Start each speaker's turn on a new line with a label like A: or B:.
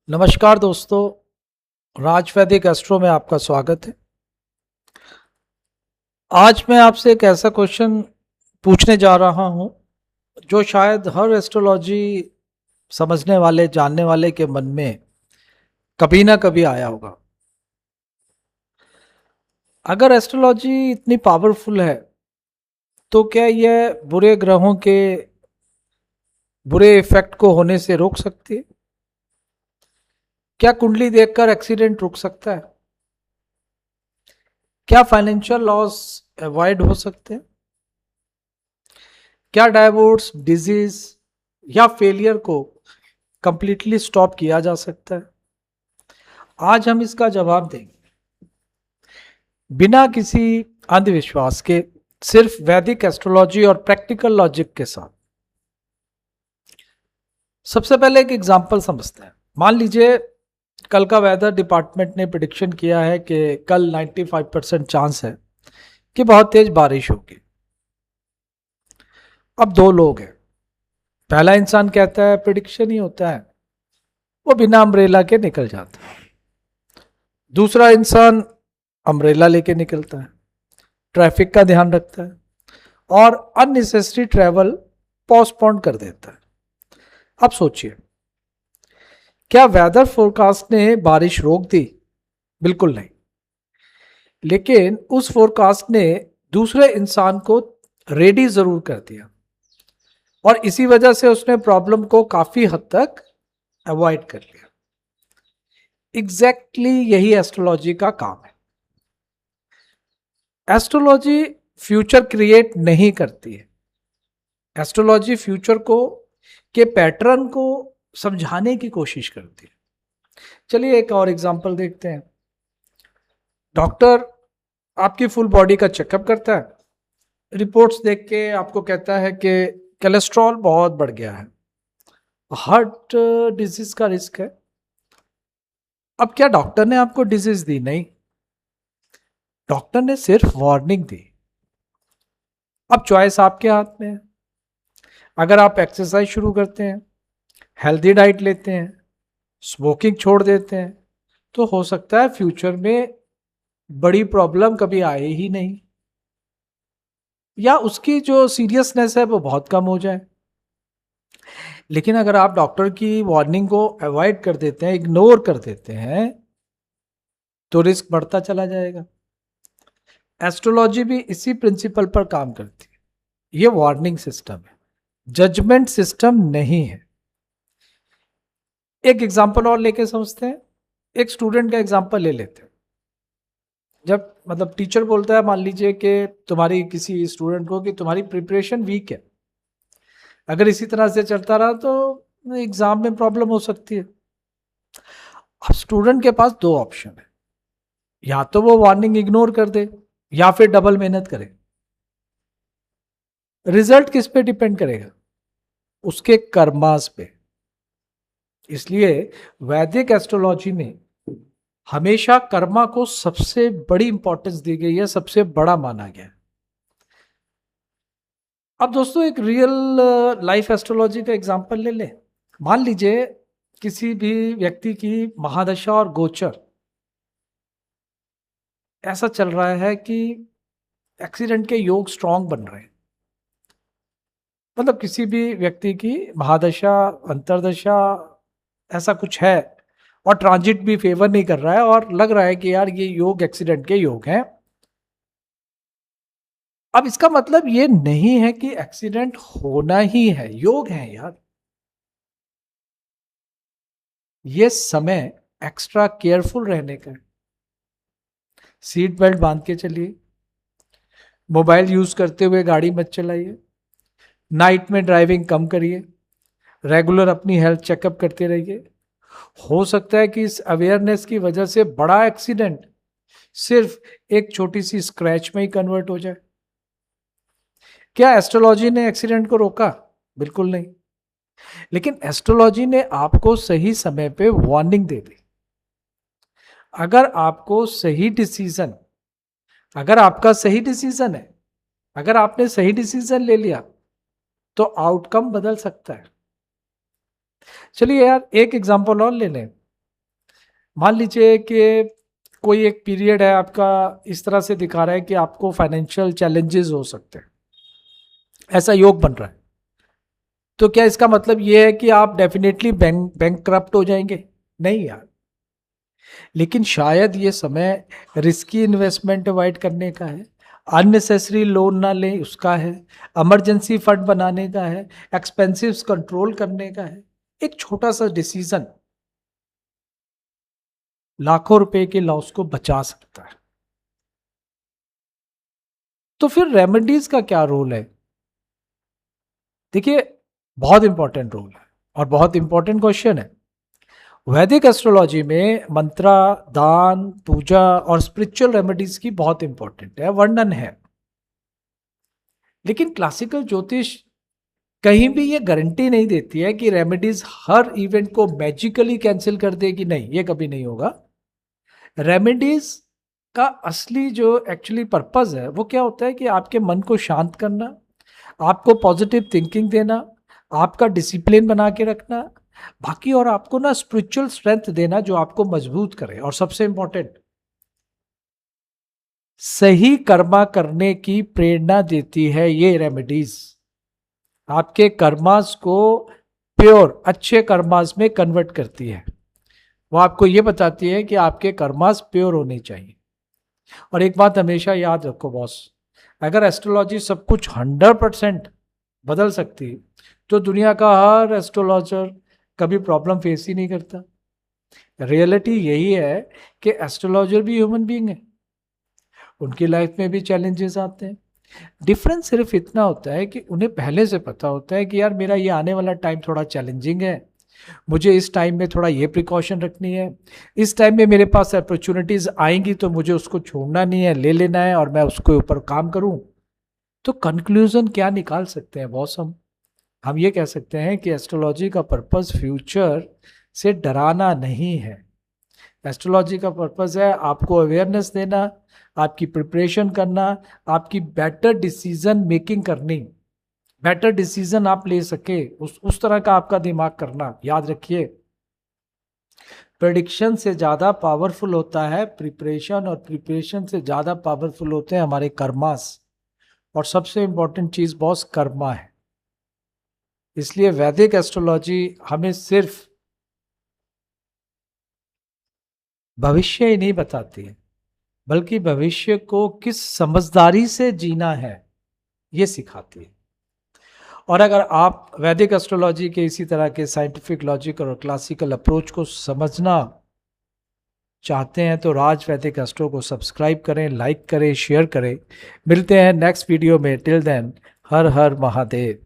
A: नमस्कार दोस्तों, राज वैदिक एस्ट्रो में आपका स्वागत है। आज मैं आपसे एक ऐसा क्वेश्चन पूछने जा रहा हूं जो शायद हर एस्ट्रोलॉजी समझने वाले जानने वाले के मन में कभी ना कभी आया होगा। अगर एस्ट्रोलॉजी इतनी पावरफुल है तो क्या यह बुरे ग्रहों के बुरे इफेक्ट को होने से रोक सकती है? क्या कुंडली देखकर एक्सीडेंट रुक सकता है? क्या फाइनेंशियल लॉस अवॉइड हो सकते हैं? क्या डाइवोर्स, डिजीज या फेलियर को कंप्लीटली स्टॉप किया जा सकता है? आज हम इसका जवाब देंगे बिना किसी अंधविश्वास के, सिर्फ वैदिक एस्ट्रोलॉजी और प्रैक्टिकल लॉजिक के साथ। सबसे पहले एक एग्जांपल समझते हैं। मान लीजिए कल का वेदर डिपार्टमेंट ने प्रिडिक्शन किया है कि कल 95% चांस है कि बहुत तेज बारिश होगी। अब दो लोग हैं। पहला इंसान कहता है प्रिडिक्शन ही होता है, वो बिना अम्ब्रेला के निकल जाता है। दूसरा इंसान अम्ब्रेला लेके निकलता है, ट्रैफिक का ध्यान रखता है और अननेसेसरी ट्रैवल पोस्टपोन कर देता है। अब सोचिए, क्या वेदर फोरकास्ट ने बारिश रोक दी? बिल्कुल नहीं। लेकिन उस फोरकास्ट ने दूसरे इंसान को रेडी जरूर कर दिया और इसी वजह से उसने प्रॉब्लम को काफी हद तक अवॉइड कर लिया। एग्जैक्टली यही एस्ट्रोलॉजी का काम है। एस्ट्रोलॉजी फ्यूचर क्रिएट नहीं करती है। एस्ट्रोलॉजी फ्यूचर को के पैटर्न को समझाने की कोशिश करती है। चलिए एक और एग्जांपल देखते हैं। डॉक्टर आपकी फुल बॉडी का चेकअप करता है, रिपोर्ट्स देख के आपको कहता है कि कोलेस्ट्रॉल बहुत बढ़ गया है, हार्ट डिजीज का रिस्क है। अब क्या डॉक्टर ने आपको डिजीज दी? नहीं, डॉक्टर ने सिर्फ वार्निंग दी। अब चॉइस आपके हाथ में है। अगर आप एक्सरसाइज शुरू करते हैं, हेल्दी डाइट लेते हैं, स्मोकिंग छोड़ देते हैं, तो हो सकता है फ्यूचर में बड़ी प्रॉब्लम कभी आए ही नहीं, या उसकी जो सीरियसनेस है वो बहुत कम हो जाए। लेकिन अगर आप डॉक्टर की वार्निंग को अवॉइड कर देते हैं, इग्नोर कर देते हैं, तो रिस्क बढ़ता चला जाएगा। एस्ट्रोलॉजी भी इसी प्रिंसिपल पर काम करती है। ये वार्निंग सिस्टम है, जजमेंट सिस्टम नहीं है। एक एग्जांपल और लेके समझते हैं। एक स्टूडेंट का एग्जांपल ले लेते हैं। जब मतलब टीचर बोलता है, मान लीजिए कि तुम्हारी किसी स्टूडेंट को कि तुम्हारी प्रिपरेशन वीक है, अगर इसी तरह से चलता रहा तो एग्जाम में प्रॉब्लम हो सकती है। अब स्टूडेंट के पास दो ऑप्शन है, या तो वो वार्निंग इग्नोर कर दे या फिर डबल मेहनत करे। रिजल्ट किस पे डिपेंड करेगा? उसके कर्मास पे। इसलिए वैदिक एस्ट्रोलॉजी में हमेशा कर्मा को सबसे बड़ी इंपॉर्टेंस दी गई है, सबसे बड़ा माना गया है। अब दोस्तों एक रियल लाइफ एस्ट्रोलॉजी का एग्जांपल ले ले। मान लीजिए किसी भी व्यक्ति की महादशा और गोचर ऐसा चल रहा है कि एक्सीडेंट के योग स्ट्रांग बन रहे हैं। मतलब किसी भी व्यक्ति की महादशा, अंतरदशा ऐसा कुछ है और ट्रांजिट भी फेवर नहीं कर रहा है और लग रहा है कि यार ये योग एक्सीडेंट के योग हैं। अब इसका मतलब ये नहीं है कि एक्सीडेंट होना ही है, योग है यार। ये समय एक्स्ट्रा केयरफुल रहने का है। सीट बेल्ट बांध के चलिए, मोबाइल यूज करते हुए गाड़ी मत चलाइए, नाइट में ड्राइविंग कम करिए, रेगुलर अपनी हेल्थ चेकअप करते रहिए। हो सकता है कि इस अवेयरनेस की वजह से बड़ा एक्सीडेंट सिर्फ एक छोटी सी स्क्रैच में ही कन्वर्ट हो जाए। क्या एस्ट्रोलॉजी ने एक्सीडेंट को रोका? बिल्कुल नहीं। लेकिन एस्ट्रोलॉजी ने आपको सही समय पे वार्निंग दे दी। अगर आपको सही डिसीजन अगर आपका सही डिसीजन है, अगर आपने सही डिसीजन ले लिया, तो आउटकम बदल सकता है। चलिए यार एक एग्जांपल और ले लें। मान लीजिए कि कोई एक पीरियड है आपका, इस तरह से दिखा रहा है कि आपको फाइनेंशियल चैलेंजेस हो सकते हैं, ऐसा योग बन रहा है, तो क्या इसका मतलब ये है कि आप डेफिनेटली बैंक करप्ट हो जाएंगे? नहीं यार, लेकिन शायद ये समय रिस्की इन्वेस्टमेंट अवॉइड करने का है, अननेसेसरी लोन ना लें उसका है, इमरजेंसी फंड बनाने का है, एक्सपेंसिव्स कंट्रोल करने का है। एक छोटा सा डिसीजन लाखों रुपए के लॉस को बचा सकता है। तो फिर रेमेडीज का क्या रोल है? देखिए, बहुत इंपॉर्टेंट रोल है और बहुत इंपॉर्टेंट क्वेश्चन है। वैदिक एस्ट्रोलॉजी में मंत्रा, दान, पूजा और स्पिरिचुअल रेमेडीज की बहुत इंपॉर्टेंट है, वर्णन है। लेकिन क्लासिकल ज्योतिष कहीं भी ये गारंटी नहीं देती है कि रेमेडीज हर इवेंट को मैजिकली कैंसिल कर देगी, नहीं, ये कभी नहीं होगा। रेमेडीज का असली जो एक्चुअली पर्पस है वो क्या होता है कि आपके मन को शांत करना, आपको पॉजिटिव थिंकिंग देना, आपका डिसिप्लिन बना के रखना, बाकी और आपको ना स्पिरिचुअल स्ट्रेंथ देना जो आपको मजबूत करे, और सबसे इंपॉर्टेंट सही कर्मा करने की प्रेरणा देती है ये रेमेडीज। आपके कर्मास को प्योर अच्छे कर्मास में कन्वर्ट करती है। वो आपको ये बताती है कि आपके कर्मास प्योर होने चाहिए। और एक बात हमेशा याद रखो बॉस, अगर एस्ट्रोलॉजी सब कुछ 100% बदल सकती तो दुनिया का हर एस्ट्रोलॉजर कभी प्रॉब्लम फेस ही नहीं करता। रियलिटी यही है कि एस्ट्रोलॉजर भी ह्यूमन बीइंग है, उनकी लाइफ में भी चैलेंजेस आते हैं। डिफरेंस सिर्फ इतना होता है कि उन्हें पहले से पता होता है कि यार मेरा ये आने वाला टाइम थोड़ा चैलेंजिंग है, मुझे इस टाइम में थोड़ा ये प्रिकॉशन रखनी है, इस टाइम में मेरे पास अपॉर्चुनिटीज आएंगी तो मुझे उसको छोड़ना नहीं है, ले लेना है और मैं उसके ऊपर काम करूं। तो कंक्लूजन क्या निकाल सकते हैं बॉस? हम ये कह सकते हैं कि एस्ट्रोलॉजी का पर्पस फ्यूचर से डराना नहीं है। एस्ट्रोलॉजी का पर्पस है आपको अवेयरनेस देना, आपकी प्रिपरेशन करना, आपकी बेटर डिसीजन मेकिंग करनी, बेटर डिसीजन आप ले सके, उस तरह का आपका दिमाग करना। याद रखिए, प्रेडिक्शन से ज़्यादा पावरफुल होता है प्रिपरेशन, और प्रिपरेशन से ज़्यादा पावरफुल होते हैं हमारे कर्मास। और सबसे इंपॉर्टेंट चीज़ बॉस कर्मा है। इसलिए वैदिक एस्ट्रोलॉजी हमें सिर्फ भविष्य ही नहीं बताती है, बल्कि भविष्य को किस समझदारी से जीना है ये सिखाती है। और अगर आप वैदिक एस्ट्रोलॉजी के इसी तरह के साइंटिफिक, लॉजिक और क्लासिकल अप्रोच को समझना चाहते हैं तो राज वैदिक एस्ट्रो को सब्सक्राइब करें, लाइक करें, शेयर करें। मिलते हैं नेक्स्ट वीडियो में। टिल देन, हर हर महादेव।